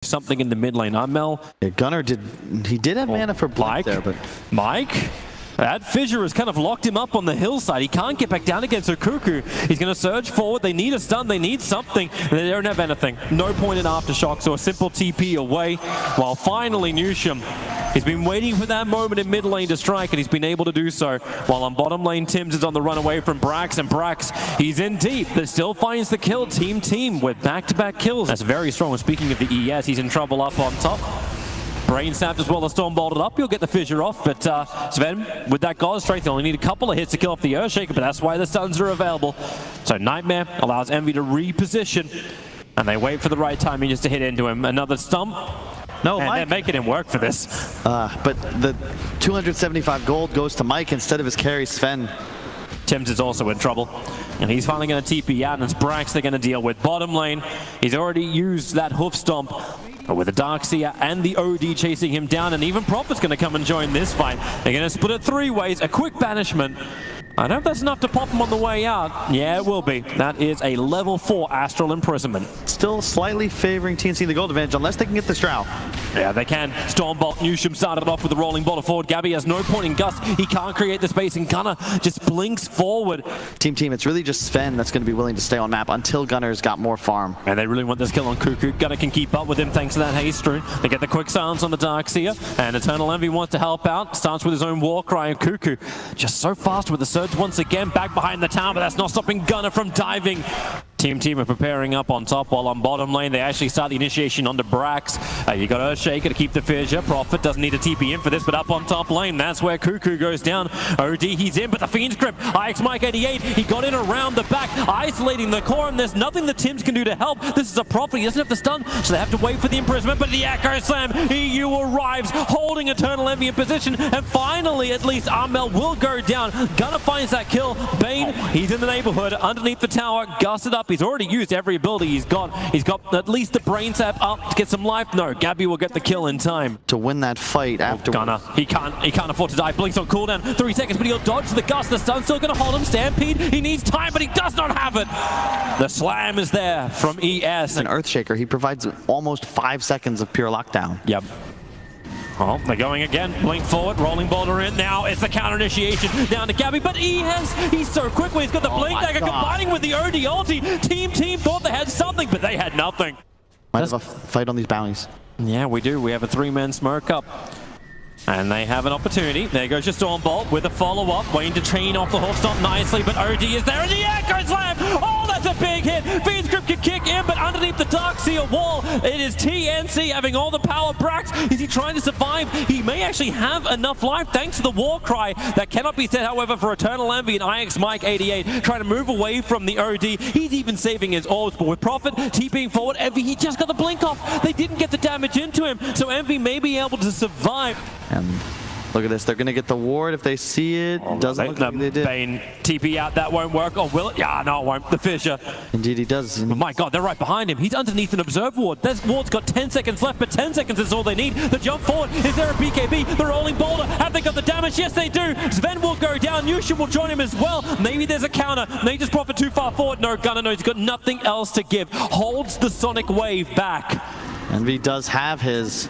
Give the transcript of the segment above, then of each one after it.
something in the mid lane. Mel. Yeah, Gunnar did have mana for Blink there, but Mike. That fissure has kind of locked him up on the hillside. He can't get back down against Okuku. He's going to surge forward. They need a stun. They need something. They don't have anything. No point in Aftershock, so a simple TP away. While finally Newsham, he's been waiting for that moment in mid lane to strike, and he's been able to do so. While on bottom lane, Tim's is on the run away from Brax, and Brax, he's in deep, but still finds the kill. Team with back-to-back kills. That's very strong. Speaking of the ES, he's in trouble up on top. Brain snapped as well as Storm bolted up. He'll get the fissure off, but Sven, with that God Strength, he'll only need a couple of hits to kill off the Earthshaker, but that's why the stuns are available. So Nightmare allows Envy to reposition, and they wait for the right timing just to hit into him. Another stump. No, and Mike. they're making him work for this. But the 275 gold goes to Mike instead of his carry, Sven. Tim's is also in trouble, and he's finally going to TP out, and it's Brax they're going to deal with. Bottom lane, he's already used that hoof stomp, but with the Darkseer and the OD chasing him down, and even Prophet's going to come and join this fight. They're going to split it 3 ways, a quick banishment. I don't know if that's enough to pop him on the way out. Yeah, it will be. That is a level 4 Astral Imprisonment. Still slightly favoring TNC the gold advantage, unless they can get the Stroud. Yeah, they can. Stormbolt, Newsham started off with the rolling boulder forward. Gabby has no point in Gust. He can't create the space, and Gunnar just blinks forward. Team, it's really just Sven that's going to be willing to stay on map until Gunnar's got more farm. And they really want this kill on Cuckoo. Gunnar can keep up with him thanks to that haste rune. They get the quick silence on the Darkseer, and Eternal Envy wants to help out. Starts with his own war cry, and Cuckoo just so fast with the surge once again, back behind the tower, but that's not stopping Gunnar from diving. Team are preparing up on top, while on bottom lane they actually start the initiation onto Brax. You got Earthshaker to keep the fissure. Prophet doesn't need a TP in for this, but up on top lane, that's where Cuckoo goes down. OD, he's in, but the Fiend's Grip. IX Mike 88, he got in around the back, isolating the core, and there's nothing the Tims can do to help. This is a Prophet, he doesn't have the stun, so they have to wait for the imprisonment, but the Echo Slam, EU arrives, holding Eternal Envy in position, and finally, at least, Armel will go down. Gunnar finds that kill. Bane, he's in the neighborhood, underneath the tower, gusted up. He's already used every ability he's got. He's got at least the brain sap up to get some life. No, Gabby will get the kill in time. To win that fight after Gunnar, he can't afford to die. Blinks on cooldown, 3 seconds, but he'll dodge the gust. The stun's still gonna hold him. Stampede, he needs time, but he does not have it. The slam is there from ES. An Earthshaker, he provides almost 5 seconds of pure lockdown. Yep. Oh, they're going again. Blink forward, rolling boulder in. Now it's the counter initiation down to Gabby, but he's so quick when he's got the blink dagger combining with the OD ulti. Team thought they had something, but they had nothing. Might have a fight on these bounties. Yeah, we do. We have a 3-man smoke up. And they have an opportunity. There goes your Stormbolt with a follow-up, waiting to chain off the hoof stomp nicely, but OD is there, and the Echo Slam! Oh, that's a big hit! Fiend's Grip can kick in, but underneath the Darkseer wall, it is TNC having all the power. Brax, is he trying to survive? He may actually have enough life thanks to the war cry. That cannot be said, however, for Eternal Envy and IX Mike 88, trying to move away from the OD. He's even saving his orbs, but with Prophet TPing forward, Envy, he just got the blink off. They didn't get the damage into him, so Envy may be able to survive. And look at this, they're going to get the ward if they see it. Doesn't look like they did. Bane, TP out, that won't work. Or will it? Yeah, no, it won't. The fissure. Indeed, he does. Oh my god, they're right behind him. He's underneath an observe ward. This ward's got 10 seconds left, but 10 seconds is all they need. The jump forward. Is there a BKB? The rolling boulder. Have they got the damage? Yes, they do. Sven will go down. Newsham will join him as well. Maybe there's a counter. Maybe just Prophet too far forward. No, Gunnar knows he's got nothing else to give. Holds the Sonic Wave back. Envy does have his.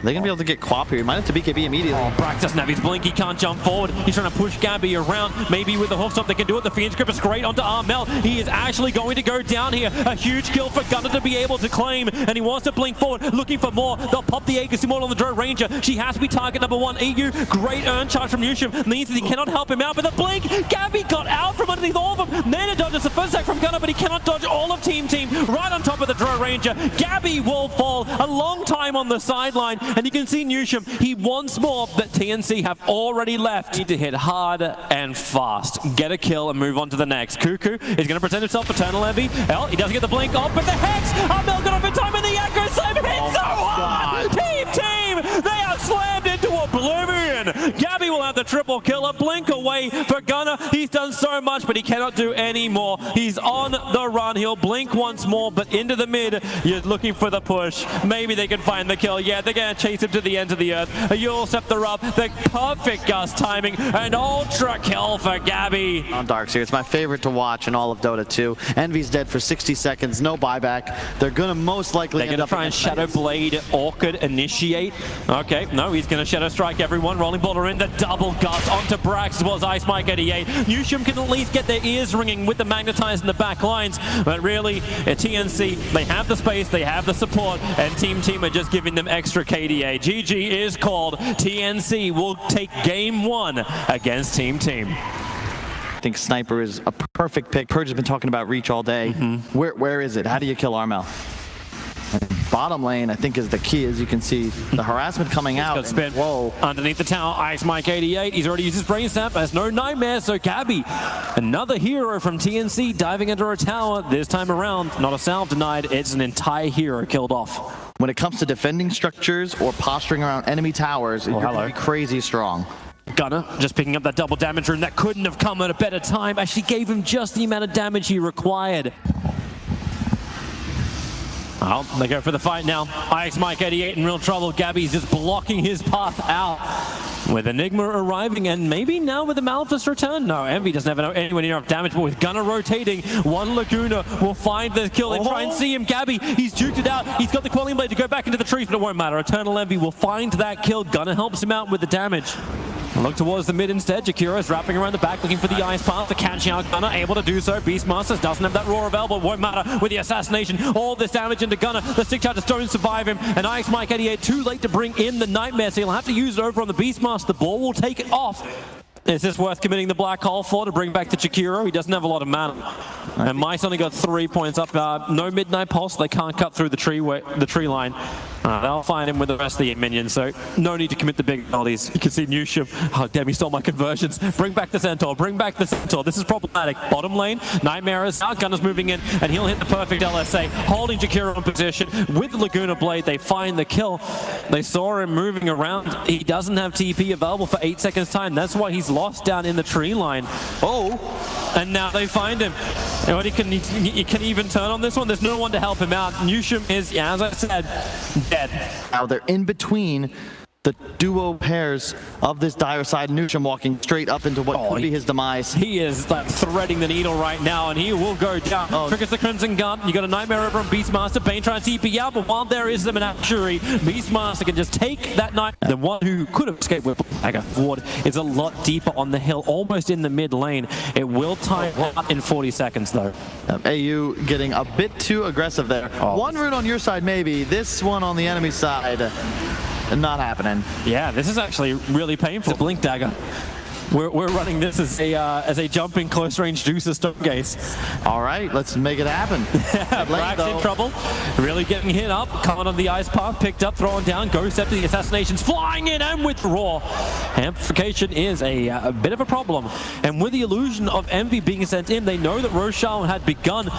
They're going to be able to get Quap here. He might have to BKB immediately. Oh, Brax doesn't have his blink. He can't jump forward. He's trying to push Gabby around. Maybe with the hoof stop they can do it. The Fiend's Grip is great onto Armel. He is actually going to go down here. A huge kill for Gunnar to be able to claim. And he wants to blink forward, looking for more. They'll pop the Aegis Immortal on the Drone Ranger. She has to be target number 1. EU, great earn charge from Newsham. Means that he cannot help him out. But the blink, Gabby got out from underneath all of them. Mana dodges the first attack from Gunnar, but he cannot dodge all of Team right on top of the Drone Ranger. Gabby will fall a long time on the sideline. And you can see Newsham, he wants more, but TNC have already left. Need to hit hard and fast. Get a kill and move on to the next. Cuckoo is going to present himself Eternal Envy. Well, he doesn't get the blink off, but the Hex! Armel got off in time, and the Echo Slam hits so hard! Team! They are slammed into oblivion! Gabby will have the triple kill, a blink away for Gunnar. He's done so much, but he cannot do any more. He's on the run. He'll blink once more, but into the mid. You're looking for the push. Maybe they can find the kill. Yeah, they're going to chase him to the end of the earth. You'll set the rub. The perfect gust timing. An ultra kill for Gabby. On Darkseer, it's my favorite to watch in all of Dota 2. Envy's dead for 60 seconds, no buyback. They're going to most likely They're going to try and Shadow Blade Orchid initiate. Okay, no, he's going to Shadow Strike everyone. Rolling Boulder in the double gust onto Brax as well as Ice Mike 88. Newsham can at least get their ears ringing with the Magnetize in the back lines, but really, at TNC, they have the space, they have the support, and Team are just giving them extra KDA. GG is called. TNC will take game 1 against Team. I think Sniper is a perfect pick. Purge has been talking about reach all day. Where is it? How do you kill Armel? Bottom lane, I think, is the key. As you can see, the harassment coming out. Spin. Whoa. Underneath the tower, Ice Mike 88. He's already used his brain snap. Has no nightmare. So Gabby, another hero from TNC, diving under a tower. This time around, not a salve denied. It's an entire hero killed off. When it comes to defending structures or posturing around enemy towers, you're going to be crazy strong. Gunner just picking up that double damage rune. That couldn't have come at a better time. Actually gave him just the amount of damage he required. Well, they go for the fight now. Ice Mike 88 in real trouble. Gabby's just blocking his path out. With Enigma arriving, and maybe now with the Malphus return. No, Envy doesn't have anywhere near enough damage, but with Gunner rotating, one Laguna will find the kill. They try and see him. Gabby, he's duked it out. He's got the Quelling Blade to go back into the trees, but it won't matter. Eternal Envy will find that kill. Gunner helps him out with the damage. Look towards the mid instead. Jakira's wrapping around the back, looking for the ice path to catch out Gunner. Able to do so. Beastmasters doesn't have that Roar of Elbow. Won't matter with the assassination. All this damage into Gunner. The 6 charges don't survive him. And Ice Mike 88 too late to bring in the Nightmare, so he'll have to use it over on the Beastmaster. The ball will take it off. Is this worth committing the Black Hole for to bring back to Chikiro? He doesn't have a lot of mana. And Mice only got 3 points up. No Midnight Pulse. They can't cut through the tree line. They'll find him with the rest of the minions, so no need to commit the big penalties. You can see Newsham. Oh, damn, he stole my conversions. Bring back the Centaur. Bring back the Centaur. This is problematic. Bottom lane, Nightmare is out. Gunner's moving in, and he'll hit the perfect LSA, holding Jakiro in position. With Laguna Blade, they find the kill. They saw him moving around. He doesn't have TP available for 8 seconds time. That's why he's lost down in the tree line. Oh, and now they find him. And he can even turn on this one. There's no one to help him out. Newsham is, yeah, as I said, dead. Now they're in between the duo pairs of this dire side. Newsham walking straight up into what could be his demise. He is like threading the needle right now, and he will go down. Triggers the Crimson Gun. You got a Nightmare over on Beastmaster. Bane trying to TP out, but while there is them an actuary, Beastmaster can just take that Night. The one who could have escaped with Dagger Ward is a lot deeper on the hill, almost in the mid lane. It will time out in 40 seconds though. AU getting a bit too aggressive there. One rune on your side maybe, this one on the enemy side. Not happening. Yeah, this is actually really painful. The Blink Dagger. We're running this as a jumping close range Juicer Stonegaze. All right, let's make it happen. Brax in trouble, really getting hit up, coming on the ice path, picked up, throwing down, Ghost after the assassinations, flying in and with Roar. Amplification is a bit of a problem, and with the illusion of Envy being sent in, they know that Rochelle had begun,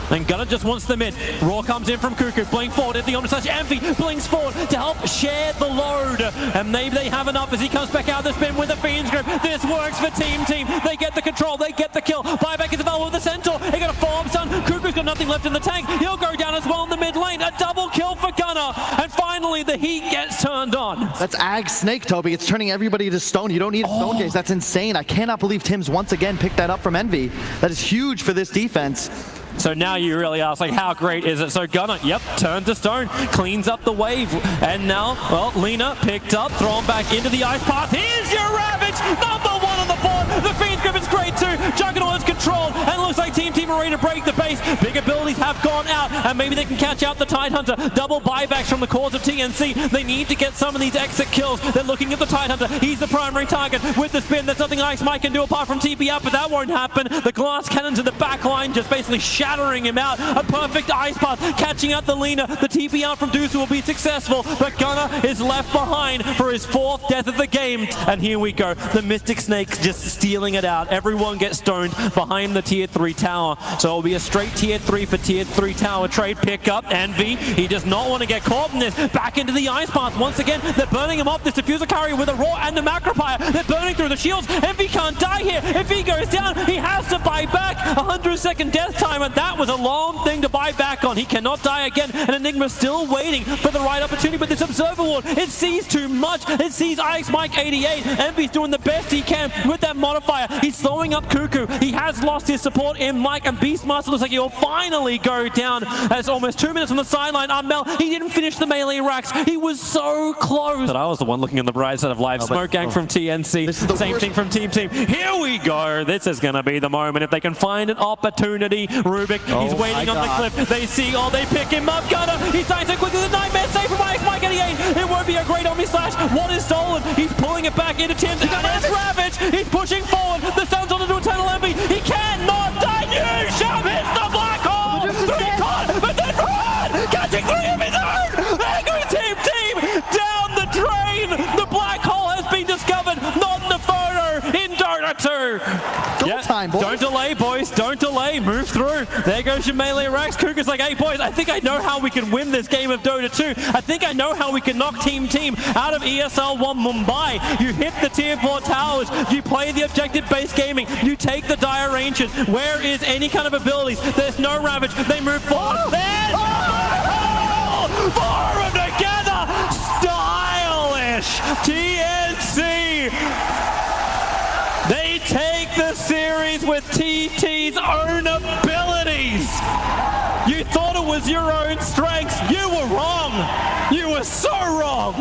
and Gunner just wants them in. Roar comes in from Cuckoo, blink forward at the Omnislash. Envy blinks forward to help share the load, and maybe they have enough as he comes back out of the spin with the Fiend's Grip. This works for Team. They get the control, they get the kill. Buyback is available with the Centaur. He got a form stun. Cuckoo's got nothing left in the tank. He'll go down as well in the mid lane. A double kill for Gunner. And finally, the heat gets turned on. That's Ag Snake, Toby. It's turning everybody to stone. You don't need a stone gaze. That's insane. I cannot believe Tim's once again picked that up from Envy. That is huge for this defense. So now you really ask, like, how great is it? So Gunner, yep, turned to stone, cleans up the wave. And now, well, Lena picked up, thrown back into the ice path. Here's your Ravage, #1 on the board. The Fiend's Grip is great too. Juggernaut is controlled, and it looks like Team are ready to break the base. Big abilities have gone out, and maybe they can catch out the Tidehunter. Double buybacks from the cores of TNC. They need to get some of these exit kills. They're looking at the Tidehunter. He's the primary target. With the spin, there's nothing Ice Mike can do apart from TP up, but that won't happen. The glass cannon to the back line just basically shattering him out. A perfect ice path, catching out the Lena. The TP out from Deuce will be successful, but Gunner is left behind for his 4th death of the game. And here we go. The Mystic Snakes just steal feeling it out. Everyone gets stoned behind the tier 3 tower. So it'll be a straight tier 3 for tier 3 tower trade pickup. Envy, he does not want to get caught in this. Back into the ice path. Once again, they're burning him off. This diffuser carrier with a roar and the macropire. They're burning through the shields. Envy can't die here. If he goes down, he has to buy back. 100-second death time, and that was a long thing to buy back on. He cannot die again, and Enigma still waiting for the right opportunity. But this Observer Ward, it sees too much. It sees Ice Mike 88. Envy's doing the best he can with that modifier. He's slowing up Cuckoo. He has lost his support in Mike, and Beastmaster looks like he'll finally go down. As almost 2 minutes on the sideline, Armel, he didn't finish the melee racks. He was so close. But I was the one looking on the bright side of life. Smoke Gang from TNC. Same thing from Teamteam. Here we go. This is going to be the moment. If they can find an opportunity. Rubik, he's waiting on the cliff. They see, they pick him up. Gunner, he's dying so quickly. The Nightmare save from Ice Mike 88. It won't be a great Omni Slash. What is stolen? He's pulling it back into Tim. And it's Ravage. He's pushing forward. The Sun's on into Eternal Envy. He cannot die. New Shove hits the black hole. 3 caught, but then run! Catching 3 of his own. There goes Team down the drain. The black hole has been discovered. Not in the photo in Dota 2. Go time, boys. Don't delay, boys. Don't delay. Move through. There goes your melee racks. Kuka's like, hey, boys, I think I know how we can win this game of Dota 2. I think I know how we can knock Team out of ESL 1 Mumbai. You hit the tier 4 towers. You play the objective-based gaming. You take the dire ancient. Where is any kind of abilities? There's no Ravage. They move forward. There's 4 of them together. Stylish. TNC. They take the series with TT's own abilities. You thought it was your own strengths. You were wrong. You were so wrong.